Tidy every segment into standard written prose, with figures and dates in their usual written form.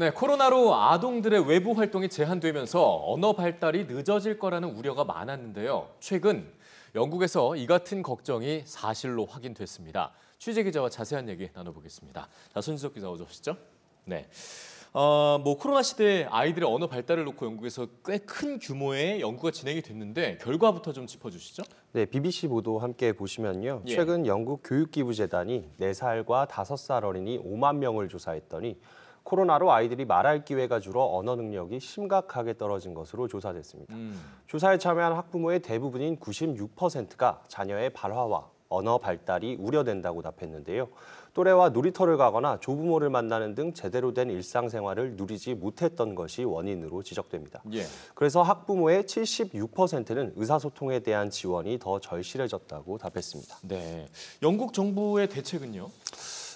네, 코로나로 아동들의 외부 활동이 제한되면서 언어 발달이 늦어질 거라는 우려가 많았는데요. 최근 영국에서 이 같은 걱정이 사실로 확인됐습니다. 취재 기자와 자세한 얘기 나눠보겠습니다. 자, 손지석 기자 어서 오시죠. 네. 코로나 시대에 아이들의 언어 발달을 놓고 영국에서 꽤 큰 규모의 연구가 진행이 됐는데 결과부터 좀 짚어주시죠. 네, BBC 보도 함께 보시면요. 예. 최근 영국 교육기부재단이 4살과 5살 어린이 5만 명을 조사했더니 코로나로 아이들이 말할 기회가 줄어 언어 능력이 심각하게 떨어진 것으로 조사됐습니다. 조사에 참여한 학부모의 대부분인 96%가 자녀의 발화와 언어 발달이 우려된다고 답했는데요. 또래와 놀이터를 가거나 조부모를 만나는 등 제대로 된 일상생활을 누리지 못했던 것이 원인으로 지적됩니다. 예. 그래서 학부모의 76%는 의사소통에 대한 지원이 더 절실해졌다고 답했습니다. 네. 영국 정부의 대책은요?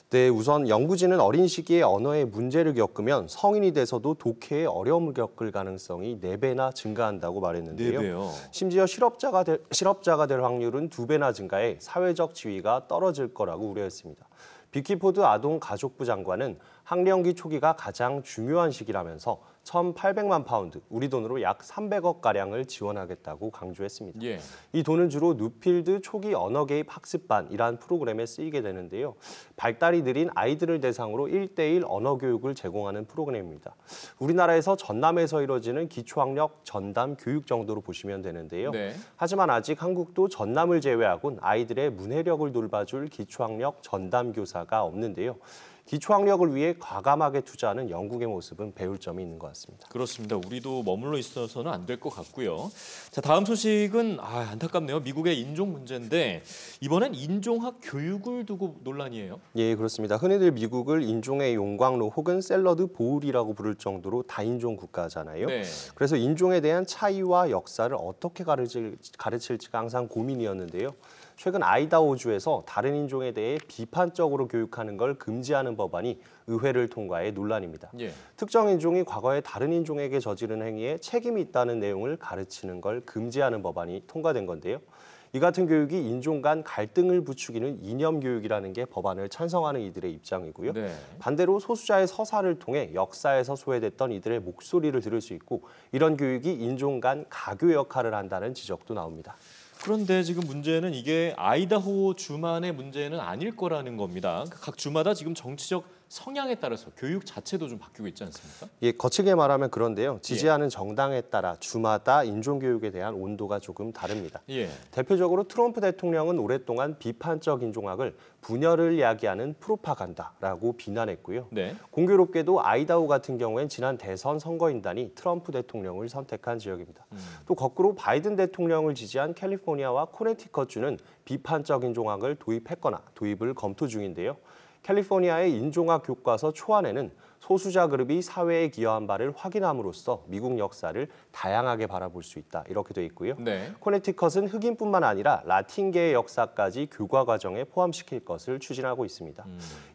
네, 우선 연구진은 어린 시기에 언어에 문제를 겪으면 성인이 돼서도 독해에 어려움을 겪을 가능성이 4배나 증가한다고 말했는데요. 4배요. 심지어 실업자가 될 확률은 2배나 증가해 사회적 지위가 떨어질 거라고 우려했습니다. 비키포드 아동가족부 장관은 학령기 초기가 가장 중요한 시기라면서 1,800만 파운드, 우리 돈으로 약 300억가량을 지원하겠다고 강조했습니다. 예. 이 돈은 주로 누필드 초기 언어 개입 학습반이란 프로그램에 쓰이게 되는데요. 발달이 느린 아이들을 대상으로 1:1 언어 교육을 제공하는 프로그램입니다. 우리나라에서 전남에서 이뤄지는 기초학력 전담 교육 정도로 보시면 되는데요. 네. 하지만 아직 한국도 전남을 제외하곤 아이들의 문해력을 돌봐줄 기초학력 전담 교사가 없는데요. 기초학력을 위해 과감하게 투자하는 영국의 모습은 배울 점이 있는 것 같습니다. 그렇습니다. 우리도 머물러 있어서는 안 될 것 같고요. 자, 다음 소식은 안타깝네요. 미국의 인종 문제인데 이번엔 인종학 교육을 두고 논란이에요. 예, 그렇습니다. 흔히들 미국을 인종의 용광로 혹은 샐러드 보울이라고 부를 정도로 다인종 국가잖아요. 네. 그래서 인종에 대한 차이와 역사를 어떻게 가르칠지가 항상 고민이었는데요. 최근 아이다호주에서 다른 인종에 대해 비판적으로 교육하는 걸 금지하는 법안이 의회를 통과해 논란입니다. 예. 특정 인종이 과거에 다른 인종에게 저지른 행위에 책임이 있다는 내용을 가르치는 걸 금지하는 법안이 통과된 건데요. 이 같은 교육이 인종 간 갈등을 부추기는 이념 교육이라는 게 법안을 찬성하는 이들의 입장이고요. 네. 반대로 소수자의 서사를 통해 역사에서 소외됐던 이들의 목소리를 들을 수 있고 이런 교육이 인종 간 가교 역할을 한다는 지적도 나옵니다. 그런데 지금 문제는 이게 아이다호 주만의 문제는 아닐 거라는 겁니다. 각 주마다 지금 정치적 성향에 따라서 교육 자체도 좀 바뀌고 있지 않습니까? 예, 거칠게 말하면 그런데요. 지지하는 정당에 따라 주마다 인종교육에 대한 온도가 조금 다릅니다. 예. 대표적으로 트럼프 대통령은 오랫동안 비판적 인종학을 분열을 야기하는 프로파간다라고 비난했고요. 네. 공교롭게도 아이다호 같은 경우엔 지난 대선 선거인단이 트럼프 대통령을 선택한 지역입니다. 또 거꾸로 바이든 대통령을 지지한 캘리포니아와 코네티컷주는 비판적 인종학을 도입했거나 도입을 검토 중인데요. 캘리포니아의 인종학 교과서 초안에는 소수자 그룹이 사회에 기여한 바를 확인함으로써 미국 역사를 다양하게 바라볼 수 있다 이렇게 돼 있고요. 네. 코네티컷은 흑인뿐만 아니라 라틴계의 역사까지 교과 과정에 포함시킬 것을 추진하고 있습니다.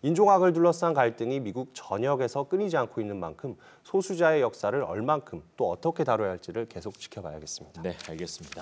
인종학을 둘러싼 갈등이 미국 전역에서 끊이지 않고 있는 만큼 소수자의 역사를 얼만큼 또 어떻게 다뤄야 할지를 계속 지켜봐야겠습니다. 네, 알겠습니다.